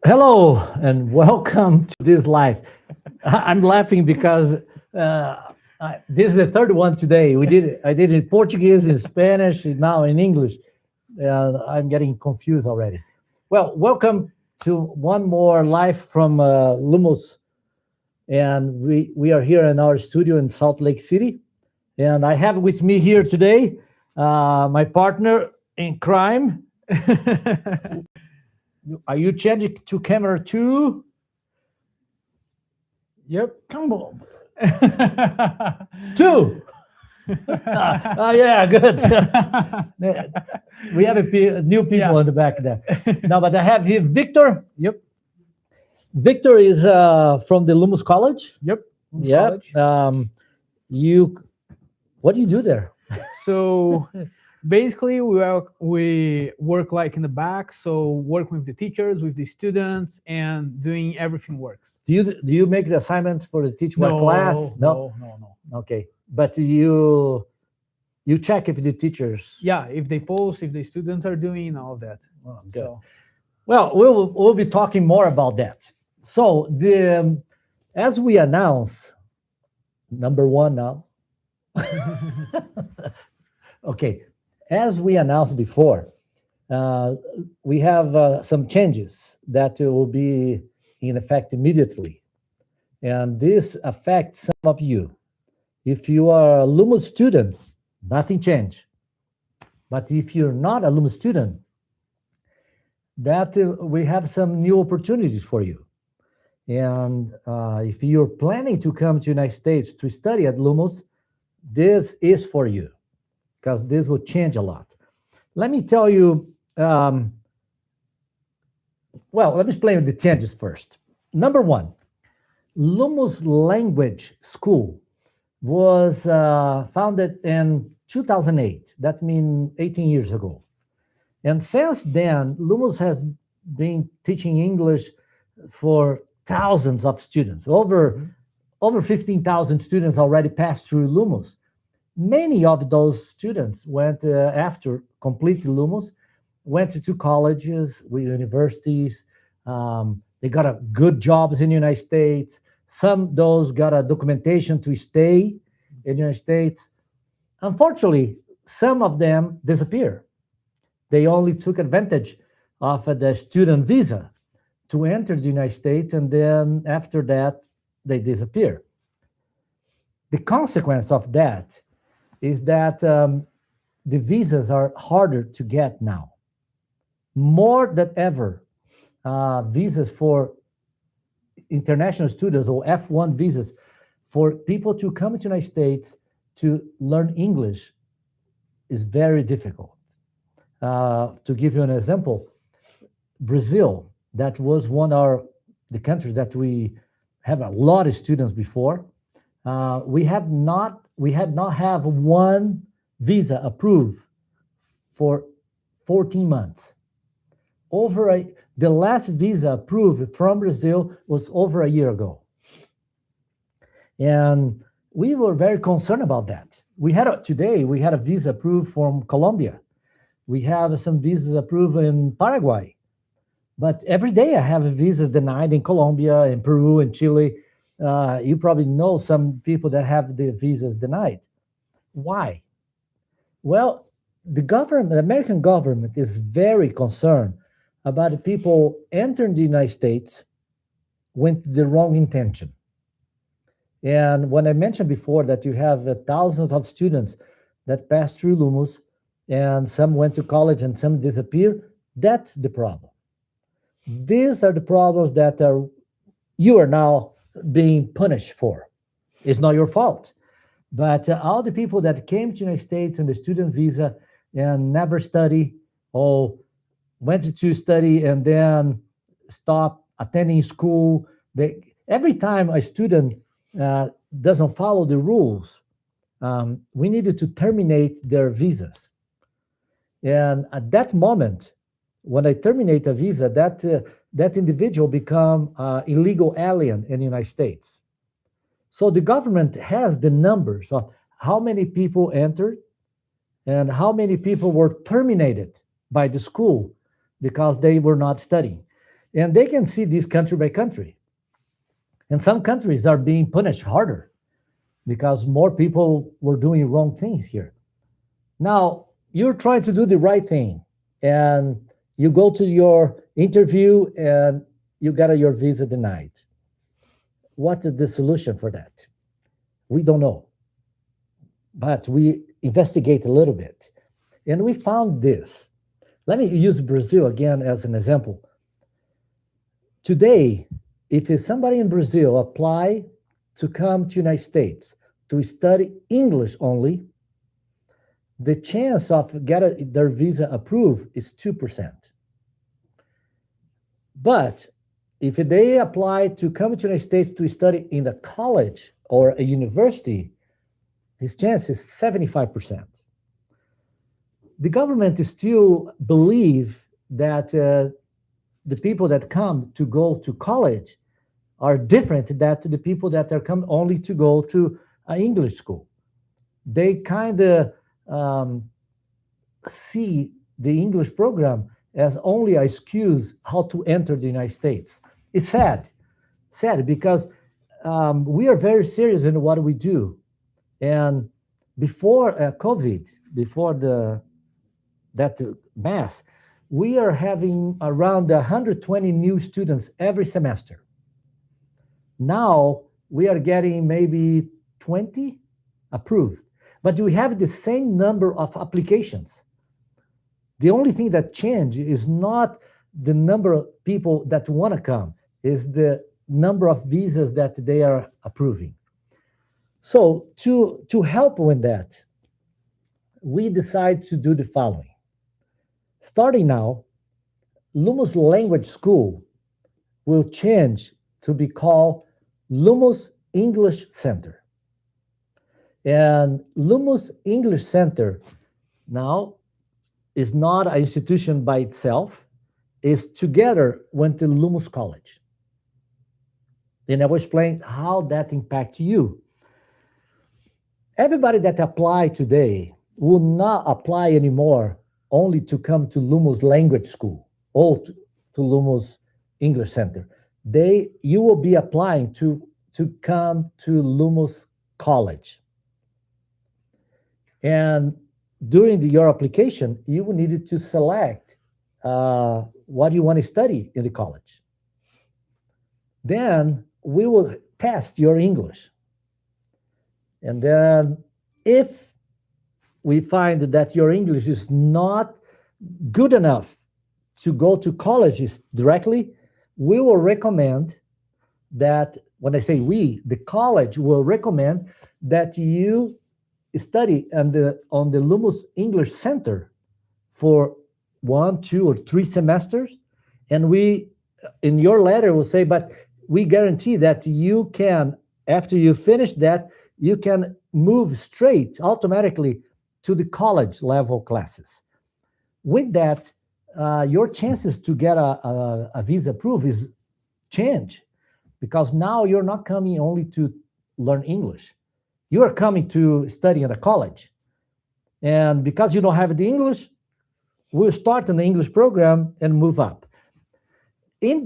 Hello and welcome to this live. I'm laughing because this is the third one today. I did it in Portuguese, in Spanish, and now in English. I'm getting confused already. Well, welcome to one more live from Lumos, and we are here in our studio in Salt Lake City. And I have with me here today my partner in crime. Are you changing to camera two? Yep. Come on. Two. Yeah, good. We have new people in the back there. Now, but I have here Victor. Yep. Victor is from the Lumos College. Yep. Yeah. College. What do you do there? So basically, we work like in the back. So work with the teachers, with the students, and doing everything works. Do you make the assignments for the teach what class? No. Okay, but you check if the teachers. Yeah, if they post, if the students are doing all of that. Oh, good. So. Well, we'll be talking more about that. So as we announce, number one now. Okay, as we announced before, we have some changes that will be in effect immediately. And this affects some of you. If you are a Lumos student, nothing changed. But if you're not a Lumos student, that we have some new opportunities for you. And if you're planning to come to the United States to study at Lumos, this is for you, because this will change a lot. Let me tell you, let me explain the changes first. Number one, Lumos Language School was founded in 2008. That means 18 years ago. And since then, Lumos has been teaching English for thousands of students. Over 15,000 students already passed through Lumos. Many of those students went after completing Lumos, went to colleges, universities. They got good jobs in the United States. Some those got a documentation to stay in the United States. Unfortunately, some of them disappear. They only took advantage of the student visa to enter the United States, and then after that, they disappear. The consequence of that is that the visas are harder to get now. More than ever, visas for international students or F1 visas for people to come to the United States to learn English is very difficult. To give you an example, Brazil, that was one of the countries that we have a lot of students before. We had not have one visa approved for 14 months. The last visa approved from Brazil was over a year ago. And we were very concerned about that. Today we had a visa approved from Colombia. We have some visas approved in Paraguay. But every day I have visas denied in Colombia, in Peru, and Chile. You probably know some people that have the visas denied. Why? Well, the American government is very concerned about the people entering the United States with the wrong intention. And when I mentioned before that you have thousands of students that pass through Lumos, and some went to college and some disappear, that's the problem. These are the problems that you are now being punished for. It's not your fault. But all the people that came to the United States on the student visa and never study or went to study and then stopped attending school, every time a student doesn't follow the rules, we needed to terminate their visas. And at that moment, when I terminate a visa, that individual become illegal alien in the United States. So the government has the numbers of how many people entered and how many people were terminated by the school because they were not studying. And they can see this country by country. And some countries are being punished harder because more people were doing wrong things here. Now, you're trying to do the right thing, and you go to your interview and you got your visa denied. What is the solution for that? We don't know, but we investigate a little bit. And we found this. Let me use Brazil again as an example. Today, if somebody in Brazil apply to come to United States to study English only, the chance of getting their visa approved is 2%. But if they apply to come to the United States to study in a college or a university, his chance is 75%. The government still believe that the people that come to go to college are different than the people that are come only to go to an English school. They kind of see the English program as only an excuse how to enter the United States. It's sad because we are very serious in what we do. And before COVID, before that mass, we are having around 120 new students every semester. Now we are getting maybe 20 approved, but we have the same number of applications. The only thing that changed is not the number of people that want to come, is the number of visas that they are approving. So to help with that, we decide to do the following. Starting now, Lumos Language School will change to be called Lumos English Center. And Lumos English Center now is not an institution by itself, is together with the Lumos College. And I will explain how that impacts you. Everybody that apply today will not apply anymore only to come to Lumos Language School or to Lumos English Center. You will be applying to come to Lumos College. And during your application, you will need to select what you want to study in the college. Then we will test your English. And then if we find that your English is not good enough to go to colleges directly, we will recommend that, when I say we, the college will recommend that you study on the Lumos English Center for 1, 2, or 3 semesters. And we, in your letter, will say, but we guarantee that you can, after you finish that, you can move straight automatically to the college level classes. With that, your chances to get a visa approved is change, because now you're not coming only to learn English. You are coming to study in a college. And because you don't have the English, we'll start in the English program and move up. In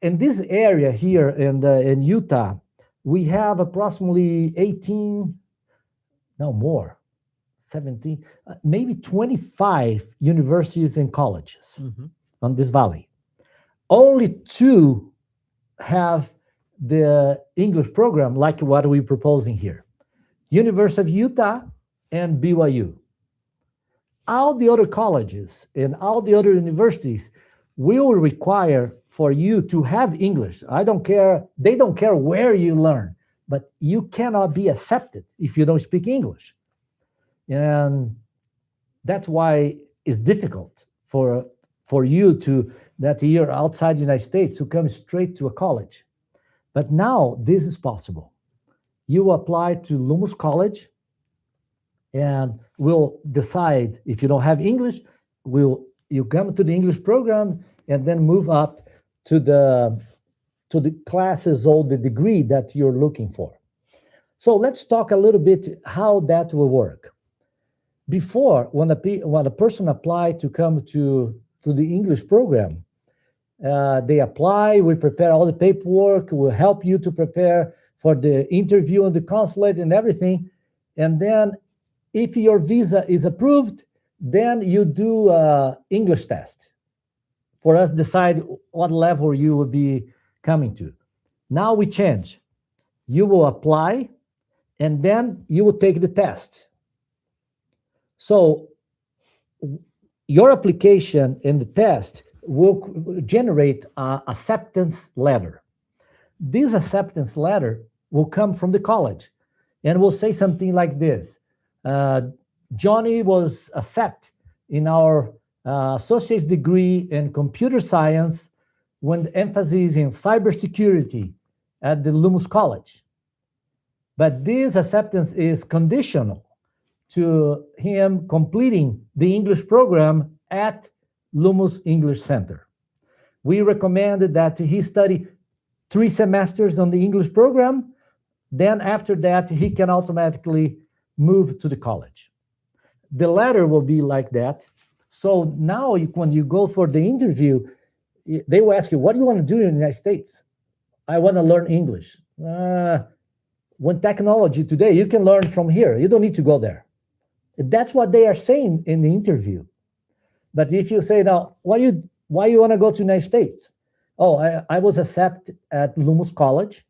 this area here in Utah, we have approximately 18, no more, 17, maybe 25 universities and colleges on this valley. Only 2 have the English program like what we're proposing here. University of Utah and BYU. All the other colleges and all the other universities will require for you to have English. I don't care, they don't care where you learn, but you cannot be accepted if you don't speak English. And that's why it's difficult for you that you're outside the United States to come straight to a college. But now this is possible. You apply to Lumos College, and we'll decide if you don't have English, you come to the English program and then move up to the classes or the degree that you're looking for. So let's talk a little bit how that will work. Before, when a person applied to come to the English program, They apply, we prepare all the paperwork, we'll help you to prepare for the interview and the consulate and everything. And then if your visa is approved, then you do English test for us decide what level you will be coming to. Now we change. You will apply and then you will take the test. So your application and the test will generate an acceptance letter. This acceptance letter will come from the college and will say something like this. Johnny was accepted in our associate's degree in computer science with emphasis in cybersecurity at the Lumos College. But this acceptance is conditional to him completing the English program at Lumos English Center. We recommended that he study 3 semesters on the English program. Then after that, he can automatically move to the college. The letter will be like that. So now when you go for the interview, they will ask you, what do you want to do in the United States? I want to learn English. When technology today, you can learn from here. You don't need to go there. That's what they are saying in the interview. But if you say now, why you want to go to the United States? Oh, I was accepted at Lumos College,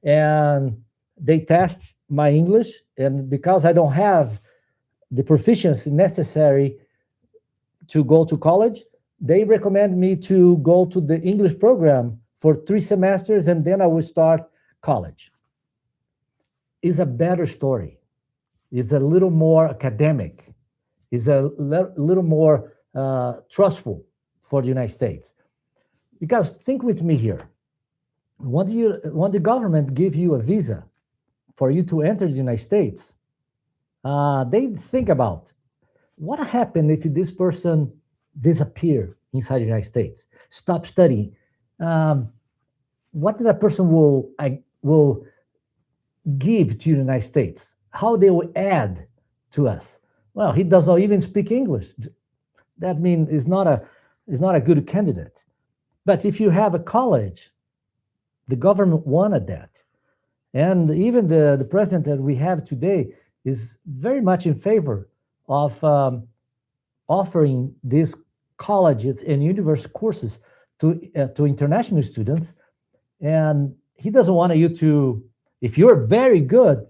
and they test my English, and because I don't have the proficiency necessary to go to college, they recommend me to go to the English program for 3 semesters, and then I will start college. It's a better story. It's a little more academic. It's a little more trustful for the United States. Because think with me here. When the government give you a visa for you to enter the United States, they think about what happened if this person disappear inside the United States, stop studying. What that person will give to the United States? How they will add to us? Well, he does not even speak English. That means is not a good candidate. But if you have a college, the government wanted that. And even the president that we have today is very much in favor of offering these colleges and university courses to international students. And he doesn't want you to, if you're very good,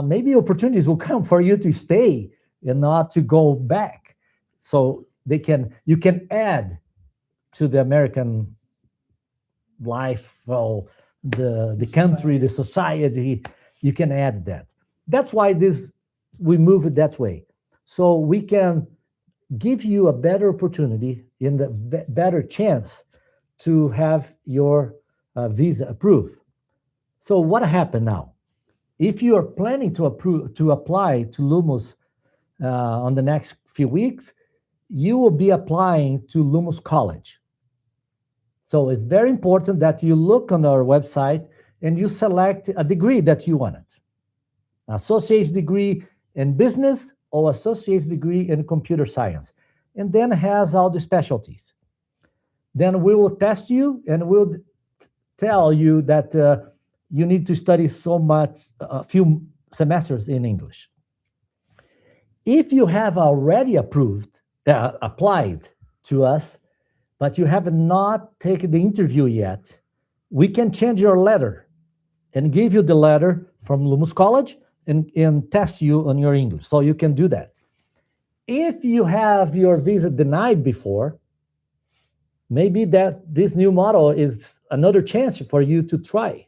maybe opportunities will come for you to stay and not to go back. So you can add to the American life, the country, the society, you can add that. That's why we move it that way. So we can give you a better opportunity and a better chance to have your visa approved. So what happened now? If you are planning to apply to Lumos on the next few weeks, you will be applying to Lumos College. So it's very important that you look on our website and you select a degree that you wanted. Associate's degree in business or associate's degree in computer science. And then has all the specialties. Then we will test you and we'll tell you that you need to study a few semesters in English. If you have already applied to us, but you have not taken the interview yet, we can change your letter and give you the letter from Lumos College and test you on your English. So you can do that. If you have your visa denied before, maybe this new model is another chance for you to try.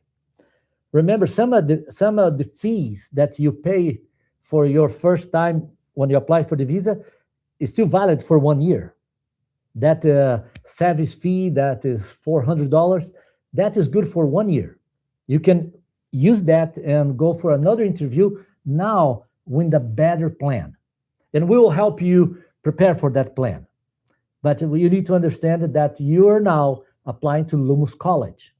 Remember, some of the fees that you pay for your first time when you apply for the visa is still valid for 1 year. That service fee that is $400, that is good for 1 year. You can use that and go for another interview now with a better plan. And we will help you prepare for that plan. But you need to understand that you are now applying to Lumos College.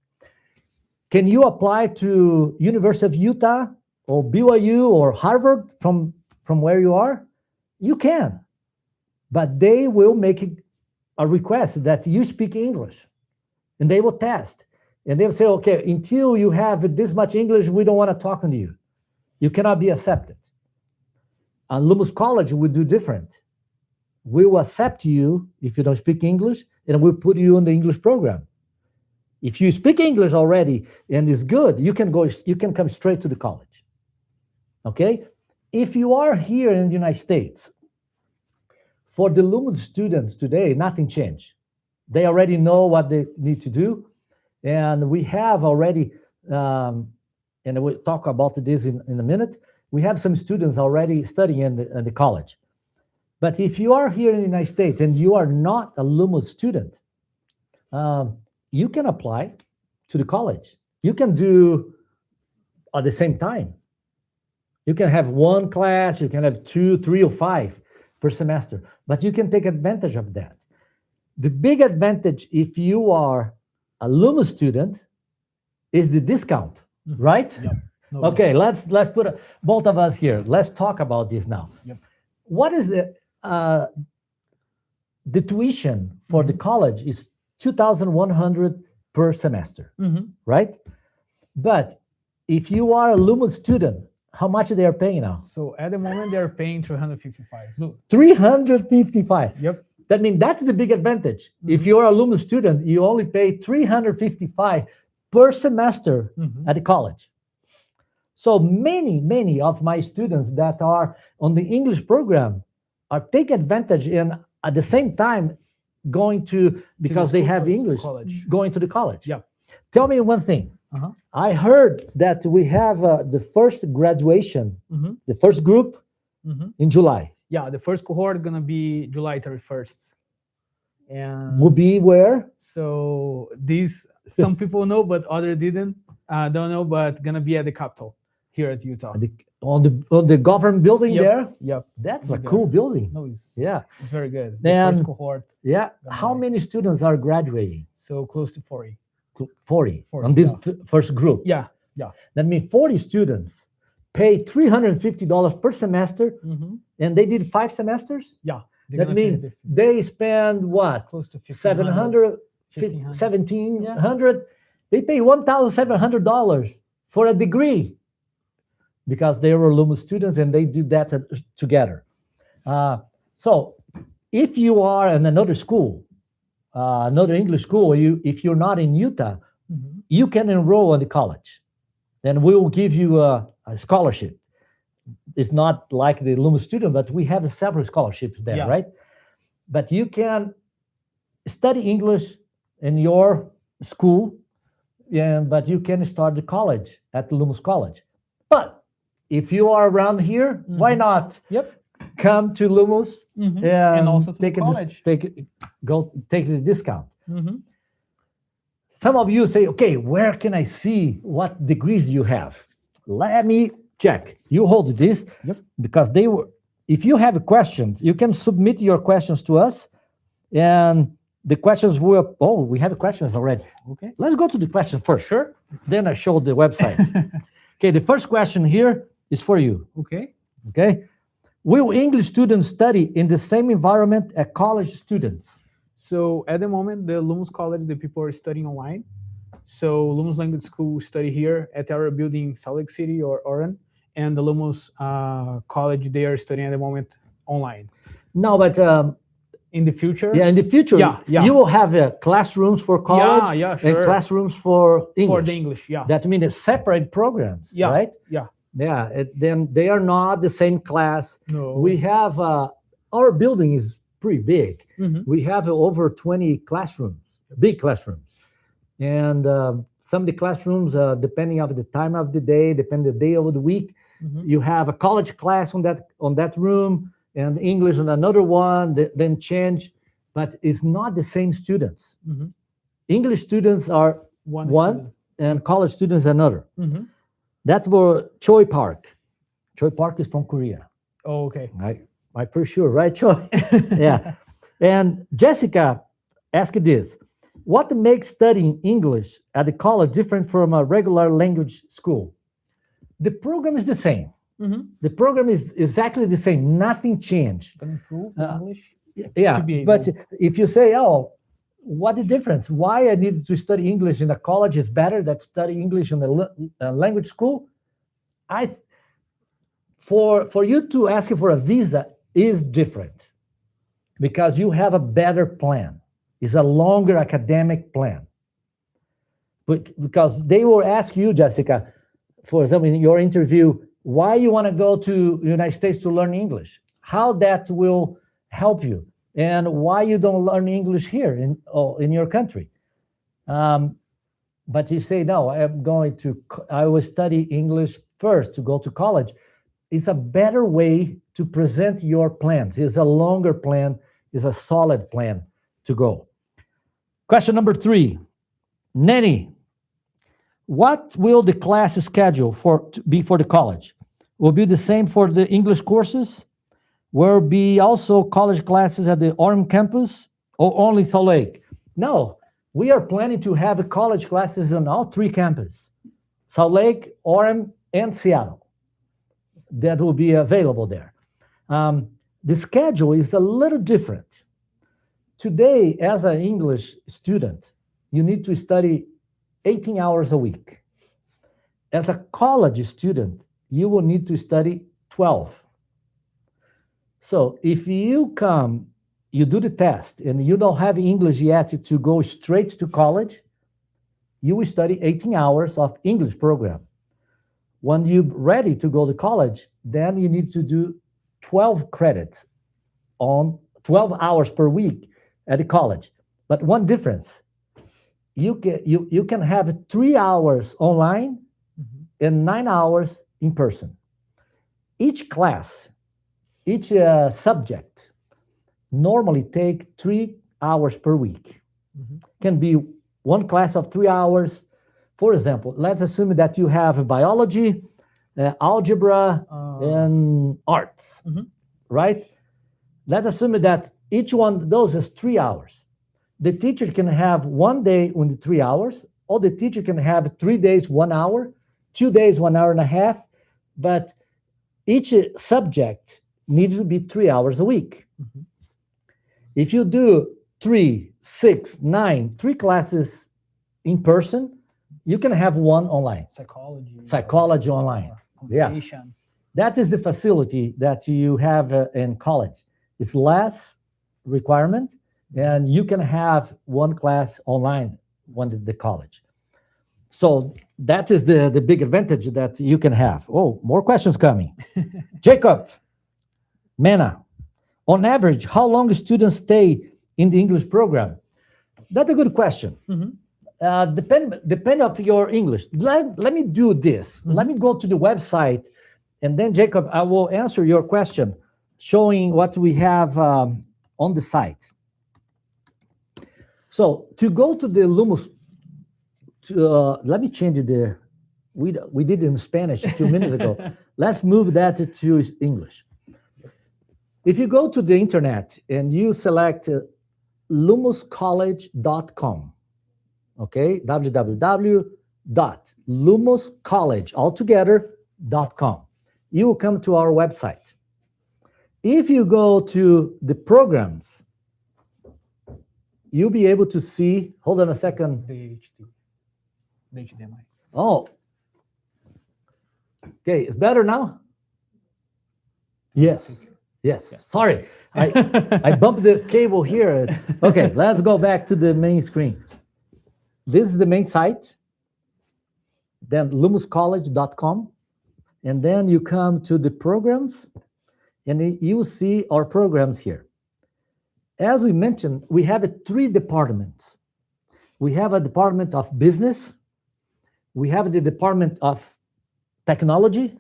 Can you apply to University of Utah or BYU or Harvard from where you are? You can. But they will make a request that you speak English, and they will test. And they'll say, okay, until you have this much English, we don't want to talk to you. You cannot be accepted. Lumos College will do different. We will accept you if you don't speak English, and we'll put you in the English program. If you speak English already and it's good, you can come straight to the college. Okay? If you are here in the United States, for the Lumos students today, nothing changed. They already know what they need to do. And we have already, and we'll talk about this in a minute, we have some students already studying in the college. But if you are here in the United States and you are not a Lumos student, you can apply to the college. You can do at the same time. You can have one class, you can have 2, 3, or 5 per semester, but you can take advantage of that. The big advantage if you are a Lumos student is the discount, right? Yep. No, Okay, let's put both of us here. Let's talk about this now. Yep. What is the tuition for the college is $2,100 per semester, right? But if you are a Lumos student, how much they are paying now? So at the moment they're paying 355. Look. 355. Yep. That means that's the big advantage. If you're a Lumos student, you only pay 355 per semester at the college. So many of my students that are on the English program are taking advantage and at the same time going to, because they have English, going to the college. Yeah. Tell me one thing. I heard that we have the first graduation, the first group in July. Yeah, the first cohort gonna be July 31st. And Will be where? so these some people know, but others don't know, but gonna be at the Capitol here at Utah. On the government building there? Yep. That's a Right there. cool building. No, it's Yeah. very good. The And- first cohort, Yeah. How many students are graduating? so close to 40. 40 40, on this yeah. first group. Yeah. That means 40 students pay $350 per semester, and they did 5 semesters. Yeah. They're That gonna finish means the- they spend what? close to 700, 1,500. 1,700. They pay $1,700 for a degree because they were Lumos students and they do that together. So if you are in another school, another English school, if you're not in Utah, you can enroll in the college. Then we will give you a scholarship. It's not like the Lumos student, but we have several scholarships there, Yeah. right? But you can study English in your school, but you can start the college at the Lumos College. But if you are around here, why not Yep. come to Lumos And also to the take college. take the discount? Mhm. Some of you say, okay, where can I see what degrees you have? Let me check. You hold this because they were. If you have questions, you can submit your questions to us, and the questions will. Oh, we have questions already. Okay. Let's go to the questions first. Sure. Then I show the website. Okay, the first question here is for you. Okay. Okay. Will English students study in the same environment as college students? So at the moment, the Lumos College, the people are studying online. So Lumos Language School study here at our building in Salt Lake City or Oregon, and the Lumos College, they are studying at the moment online. No, but In the future, in the future, Yeah. you will have classrooms for college Yeah, sure. and classrooms for English. For the English, yeah. That means separate programs, Yeah, right? yeah. Yeah, then they are not the same class. No. We have, our building is pretty big. Mhm. We have over 20 classrooms, big classrooms. And some of the classrooms, depending on the time of the day, depending the day of the week, you have a college class on that room and English on another one, then change. But it's not the same students. Mhm. English students are One one student. and college students another. Mhm. That's for Choi Park. Choi Park is from Korea. Oh, okay. I'm pretty sure, right, Choi? Yeah. And Jessica asked this: what makes studying English at the college different from a regular language school? The program is the same. Mhm. The program is exactly the same. Nothing changed. Can improve Uh, English. Yeah, to be but able- if you say, oh, what the difference? Why I need to study English in a college is better than study English in a language school? I for you to ask for a visa is different because you have a better plan. It's a longer academic plan. Because they will ask you, Jessica, for example, in your interview, why you want to go to the United States to learn English, how that will help you, and why you don't learn English here in your country. But you say, no, I will study English first to go to college. It's a better way to present your plans. It's a longer plan, it's a solid plan to go. Question number 3. Nenny, what will the class schedule be for the college? Will be the same for the English courses? Will be also college classes at the Orem campus or only Salt Lake? No, we are planning to have college classes on all 3 campuses, Salt Lake, Orem, and Seattle. That will be available there. The schedule is a little different. Today, as an English student, you need to study 18 hours a week. As a college student, you will need to study 12. So if you come, you do the test, and you don't have English yet to go straight to college, you will study 18 hours of English program. When you're ready to go to college, then you need to do 12 credits on 12 hours per week at the college. But one difference, you can have 3 hours online and 9 hours in person. Each class, each subject normally take 3 hours per week. Can be one class of 3 hours. For example, let's assume that you have biology, algebra, and arts, right? Let's assume that each one of those is 3 hours. The teacher can have 1 day on the 3 hours, or the teacher can have 3 days, 1 hour, 2 days, 1 hour and a half, but each subject needs to be 3 hours a week. If you do 3, 6, 9, 3 classes in person, you can have 1 online. Psychology online. Yeah. Communication. That is the facility that you have in college. It's less requirement, and you can have 1 class online when the college. So that is the big advantage that you can have. Oh, more questions coming. Jacob, Mena, on average, how long students stay in the English program? That's a good question. Depend of your English. Let me do this. Let me go to the website, and then Jacob, I will answer your question, showing what we have on the site. So to go to the Lumos, let me change we did it in Spanish a few minutes ago. Let's move that to English. If you go to the internet and you select lumoscollege.com, okay, www.lumoscollege.com, you will come to our website. If you go to the programs, you'll be able to see, hold on a second. The HDMI. Oh, okay, it's better now? Yes. Sorry, I bumped the cable here. Okay, let's go back to the main screen. This is the main site, then lumoscollege.com, and then you come to the programs, and you see our programs here. As we mentioned, we have 3 departments. We have a department of business, we have the department of technology,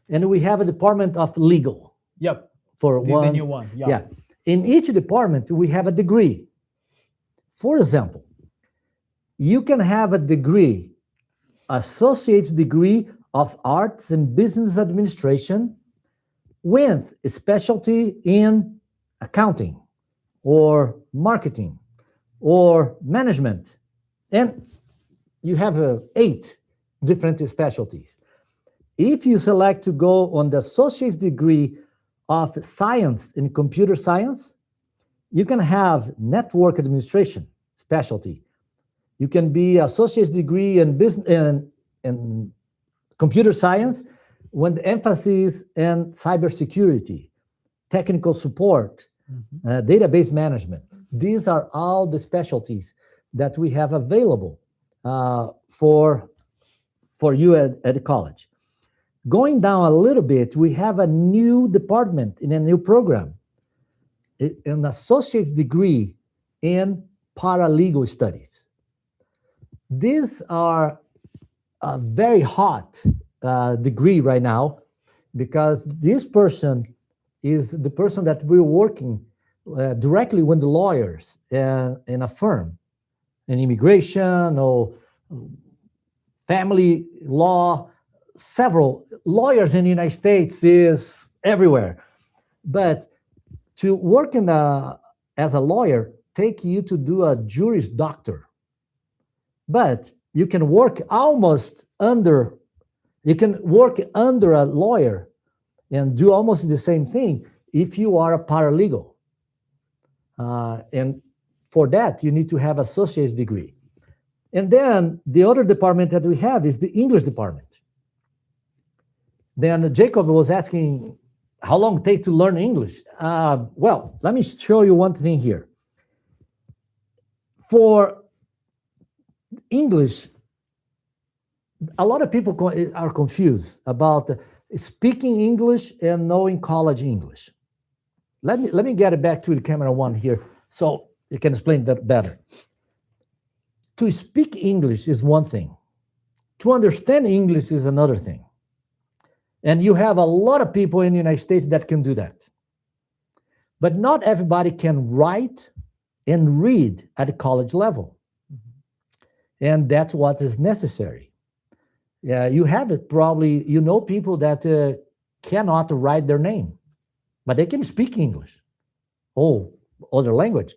and we have a department of legal. Yep. For This is the new one. Yeah. In each department, we have a degree. For example, you can have a degree, associate's degree of arts and business administration with a specialty in accounting or marketing or management. And you have 8 different specialties. If you select to go on the associate's degree of science and computer science, You can have network administration specialty. You can be associate's degree in business and computer science with emphasis in cybersecurity, technical support, database management. These are all the specialties that we have available for you at the college. Going down a little bit, we have a new department in a new program, an associate's degree in paralegal studies. These are a very hot degree right now because this person is the person that we're working directly with the lawyers in a firm, in immigration or family law. Several lawyers in the United States is everywhere. But to work as a lawyer take you to do a Juris Doctor. But you can work under a lawyer and do almost the same thing if you are a paralegal. And for that, you need to have associate's degree. And then the other department that we have is the English department. Then Jacob was asking how long it takes to learn English. Well, let me show you one thing here. For English, a lot of people are confused about speaking English and knowing college English. Let me get it back to the camera one here so you can explain that better. To speak English is one thing. To understand English is another thing. And you have a lot of people in the United States that can do that. But not everybody can write and read at the college level. And that's what is necessary. Yeah, you have it probably, you know people that cannot write their name, but they can speak English or other language.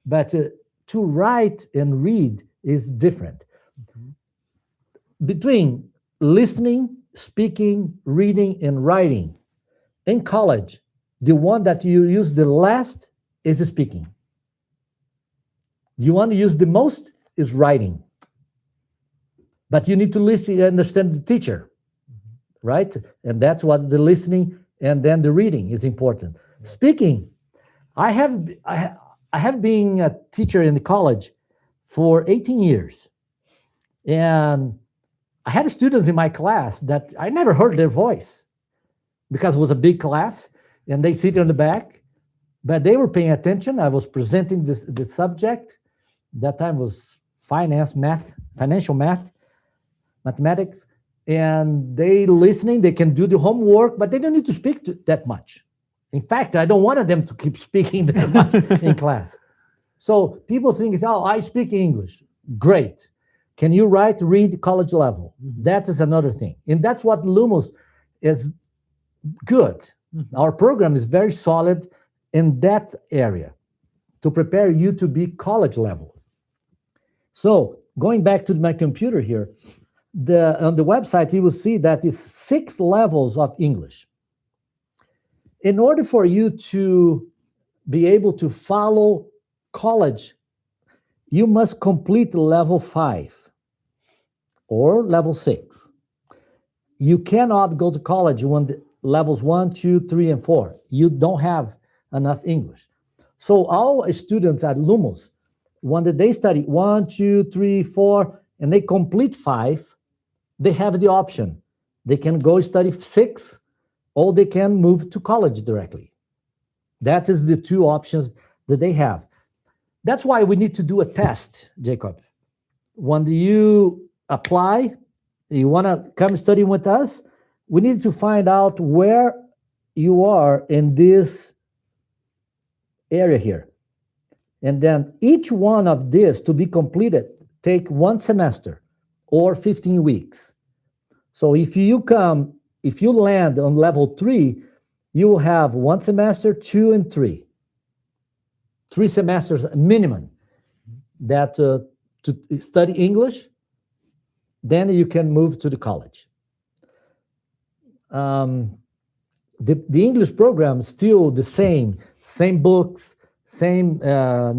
But to write and read is different. Between listening, speaking, reading, and writing, in college, the one that you use the last is speaking. The one you use the most is writing. But you need to listen and understand the teacher, right? And that's what the listening and then the reading is important. Speaking, I have been a teacher in the college for 18 years. And I had students in my class that I never heard their voice because it was a big class and they sit in the back, but they were paying attention. I was presenting the subject. That time was financial math, mathematics, and they listening, they can do the homework, but they don't need to speak that much. In fact, I don't want them to keep speaking that much in class. So people think, oh, I speak English. Great. Can you write, read college level? That is another thing. And that's what Lumos is good. Our program is very solid in that area to prepare you to be college level. So going back to my computer here, on the website, you will see that it's 6 levels of English. In order for you to be able to follow college, you must complete level 5 or level 6. You cannot go to college when levels 1, 2, 3, and 4. You don't have enough English. So all students at Lumos, when they study 1, 2, 3, 4, and they complete 5, they have the option. They can go study 6, or they can move to college directly. That is the 2 options that they have. That's why we need to do a test, Jacob. When you apply, you want to come study with us, we need to find out where you are in this area here. And then each one of this to be completed take 1 semester or 15 weeks. So if you land on level 3, you will have 1 semester, 2, and 3. 3 semesters minimum that to study English, then you can move to the college. The English program is still the same books, same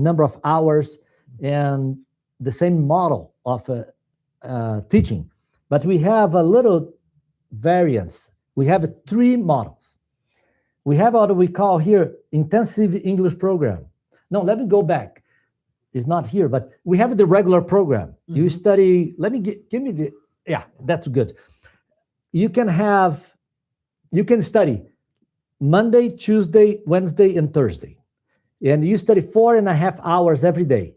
number of hours, and the same model of teaching. But we have a little variance. We have three models. We have what we call here intensive English program. No, let me go back. It's not here, but we have the regular program. You study, let me give me the, yeah, that's good. You can study Monday, Tuesday, Wednesday, and Thursday. And you study 4.5 hours every day.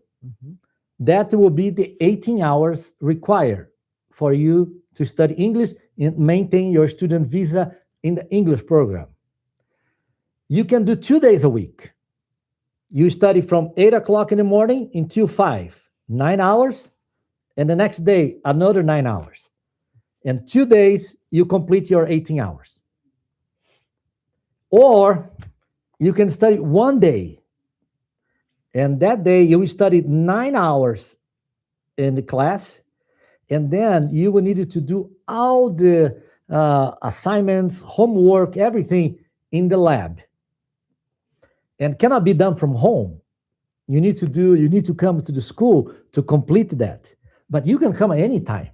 That will be the 18 hours required for you to study English and maintain your student visa in the English program. You can do 2 days a week. You study from 8 o'clock in the morning until 5, 9 hours, and the next day, another 9 hours. And 2 days, you complete your 18 hours. Or you can study 1 day, and that day you will study 9 hours in the class, and then you will need to do all the assignments, homework, everything in the lab. And cannot be done from home. You need to come to the school to complete that. But you can come at any time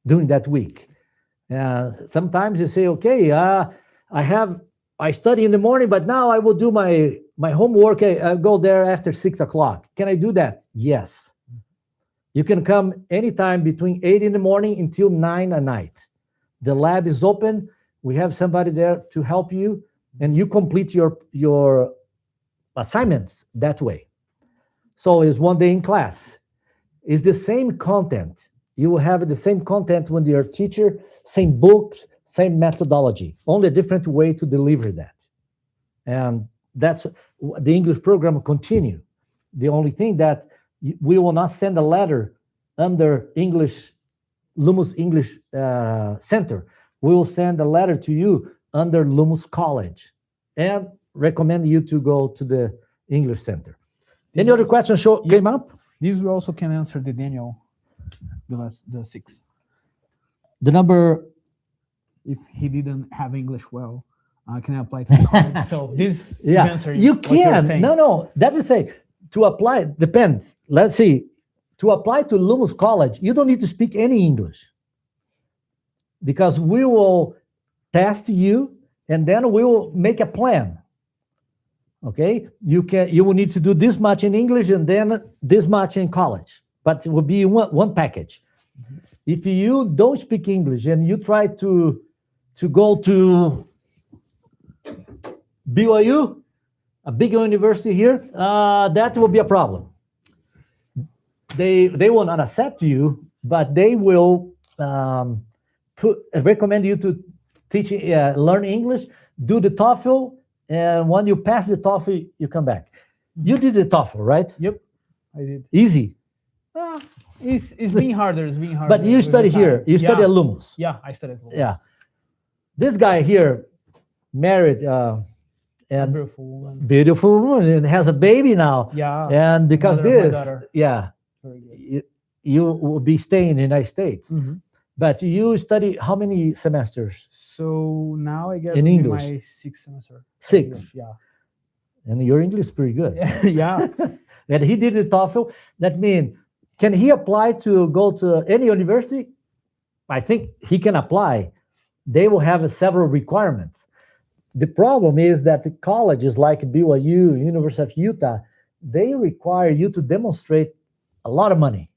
during that week. Sometimes you say, okay, I study in the morning, but now I will do my homework. I go there after 6 o'clock. Can I do that? Yes. You can come anytime between 8 in the morning until 9 at night. The lab is open. We have somebody there to help you, and you complete your assignments that way. So it's 1 day in class. It's the same content. You will have the same content when you're a teacher, same books, same methodology, only a different way to deliver that. And that's the English program will continue. The only thing that we will not send a letter under Lumos English Center. We will send a letter to you under Lumos College and recommend you to go to the English Center. Any other questions came up? This we also can answer the Daniel, the 6. The number, if he didn't have English well, can I apply to the college? So this is answering you what you're can. saying. No, that is say to apply depends. Let's see. To apply to Lumos College, you don't need to speak any English because we will test you and then we will make a plan. Okay, you will need to do this much in English and then this much in college, but it will be one package. If you don't speak English and you try to go to BYU, a big university here, that will be a problem. They will not accept you, but they will recommend you to learn English, do the TOEFL, and when you pass the TOEFL, you come back. You did the TOEFL, right? Yep, I did. Easy. It's being harder. It's being harder. But you study here. You study at Lumos. Yeah, I studied at Lumos. Yeah. This guy here, married, and beautiful woman, and has a baby now. Yeah. And because this, Very good. you will be staying in the United States. But you study how many semesters? So now I guess in English, my 6th semester. 6. Yeah. And your English is pretty good. Yeah. And he did the TOEFL. That means, can he apply to go to any university? I think he can apply. They will have several requirements. The problem is that the colleges like BYU, University of Utah, they require you to demonstrate a lot of money.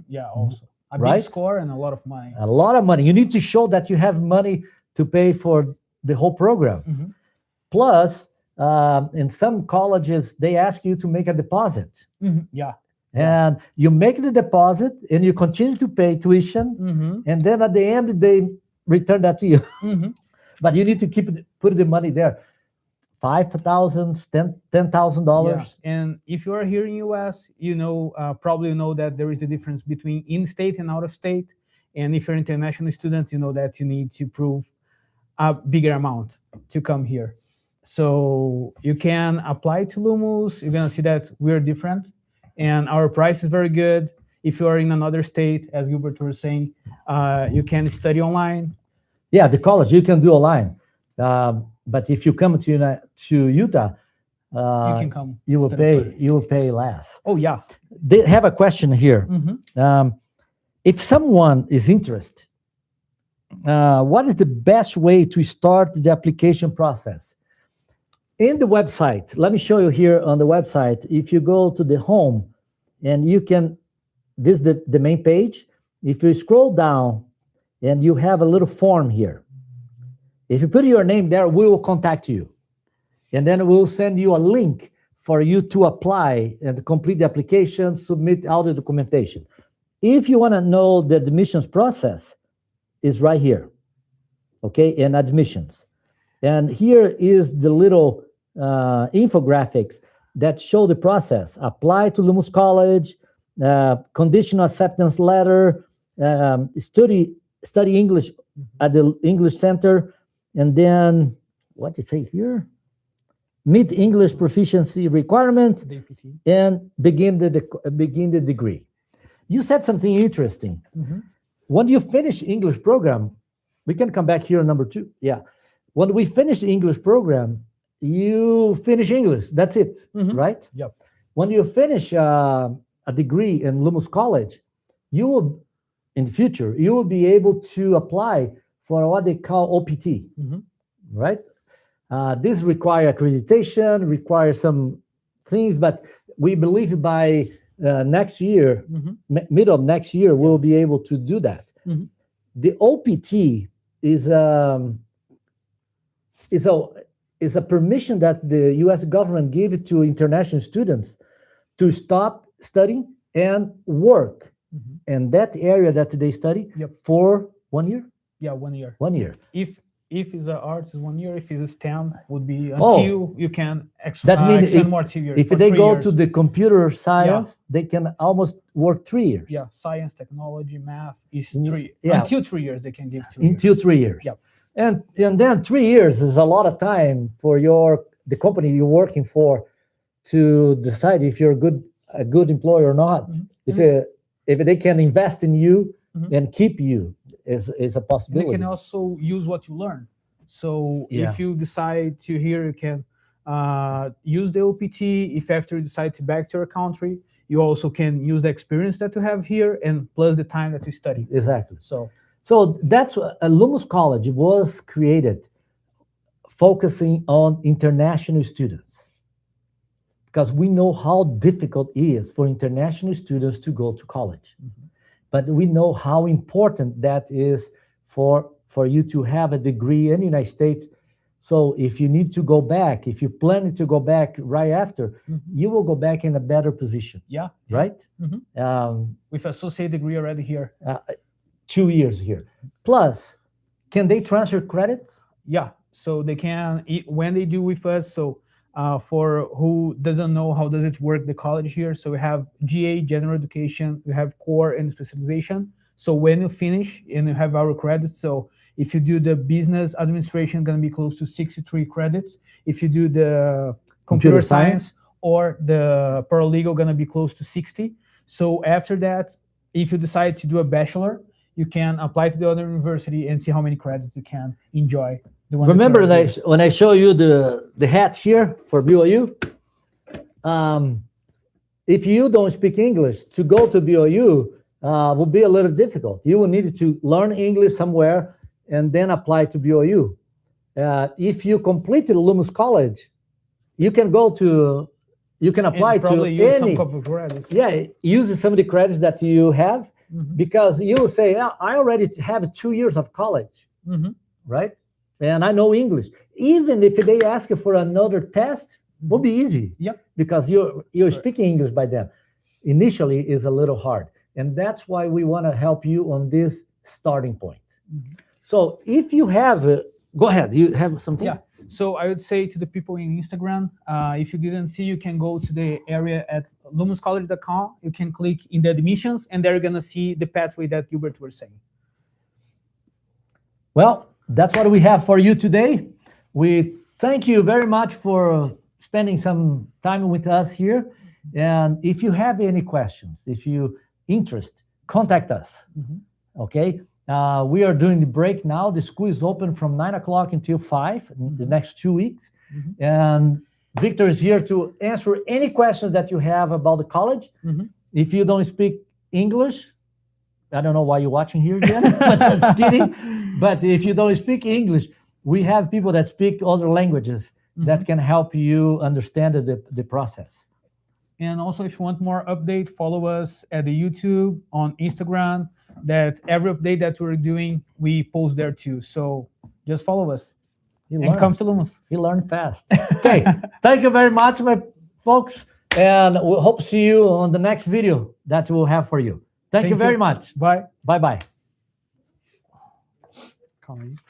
Yeah, also. A Right? big score and a lot of money. A lot of money. You need to show that you have money to pay for the whole program. Plus, in some colleges, they ask you to make a deposit. Yeah. And you make the deposit and you continue to pay tuition. And then at the end, they return that to you. But you need to put the money there. $5,000, $10,000. Yeah. And if you are here in US, probably know that there is a difference between in-state and out-of-state. And if you're an international student, you know that you need to prove a bigger amount to come here. So you can apply to Lumos. You're gonna see that we're different, and our price is very good. If you are in another state, as Gilbert was saying, you can study online. Yeah, the college you can do online. But if you come to Utah, You can come. you will study pay further. you will pay less. Oh yeah. They have a question here. Mhm. If someone is interested, what is the best way to start the application process? In the website, let me show you here on the website. If you go to the home, and you can, this is the main page. If you scroll down, and you have a little form here. If you put your name there, we will contact you. And then we'll send you a link for you to apply and complete the application, submit all the documentation. If you want to know the admissions process, is right here, okay, and admissions. And here is the little infographics that show the process. Apply to Lumos College, conditional acceptance letter, study English at the English Center, and then, what did it say here? Meet English proficiency requirements, The APT. and begin the degree. You said something interesting. Mhm. When you finish English program, we can come back here on number 2. Yeah. When we finish the English program, you finish English. That's it, Mhm. right? Yep. When you finish a degree in Lumos College, you will, in the future, you will be able to apply for what they call OPT, Mhm. right? This require accreditation, require some things, but we believe by next year, Mhm. middle of next year, we'll be able to do that. Mhm. The OPT is a permission that the U.S. government gave to international students to stop studying and work Mhm. in that area that they study Yep. for 1 year. Yeah, 1 year. 1 year. If it's a art, it's 1 year. If it's a STEM, would be Oh. until you can That means extend if- more 2 years. If for they 3 go years. to the computer science, they can almost work 3 years. Yeah, science, technology, math is Mm, 3. yeah. Until 3 years, they can give 2 years. Until 3 years. Yep. And then 3 years is a lot of time for the company you're working for to decide if you're a good employer or not. Mhm. If they can invest in you Mhm. and keep you is a And you possibility. can also use what you learn. So Yeah. if you decide to here, you can use the OPT. If after you decide to back to your country, you also can use the experience that you have here and plus the time that you study. Exactly. So That's Lumos College was created focusing on international students, because we know how difficult it is for international students to go to college. But we know how important that is for you to have a degree in the United States. So if you need to go back, if you're planning to go back right after, Mhm. you will go back in a better position, yeah, right? Mhm. With associate degree already here. 2 years here. Plus, can they transfer credits? Yeah, so they can when they do with us. So for who doesn't know how does it work, the college here. So we have GA, general education. We have core and specialization. So when you finish and you have our credits, so if you do the business administration, gonna be close to 63 credits. If you do the computer science or the paralegal, gonna be close to 60. So after that, if you decide to do a bachelor, you can apply to the other university and see how many credits you can enjoy. The one that you Remember already did. when I show you the hat here for BYU? If you don't speak English, to go to BYU will be a little difficult. You will need to learn English somewhere and then apply to BYU. If you completed Lumos College, you can apply And probably to use some any. couple of credits. Yeah, use some of the credits that you have, Mhm. because you will say, "Yeah, I already have 2 years of college, Mhm. right? And I know English." Even if they ask you for another test, will be easy. Yep. Because you're speaking English by then. Initially is a little hard. And that's why we want to help you on this starting point. Mhm. So if you have, go ahead, you have something? Yeah. So I would say to the people in Instagram, if you didn't see, you can go to the area at lumoscollege.com. You can click in the admissions, and there you're gonna see the pathway that Gilbert was saying. Well, that's what we have for you today. We thank you very much for spending some time with us here. And if you have any questions, if you interest, contact us. Mhm. Okay. We are doing the break now. The school is open from 9 o'clock until 5 the next 2 weeks. Mhm. And Victor is here to answer any questions that you have about the college. Mhm. If you don't speak English, I don't know why you're watching here yet, but I'm just kidding. But if you don't speak English, we have people that speak other languages that can help you understand the process. And also, if you want more update, follow us at the YouTube, on Instagram. That every update that we're doing, we post there too. So just follow us You and learn. come to Lumos. You learn fast. Okay, thank you very much, my folks, and we hope to see you on the next video that we'll have for you. Thank you very much. Bye. Bye-bye. Calma aí.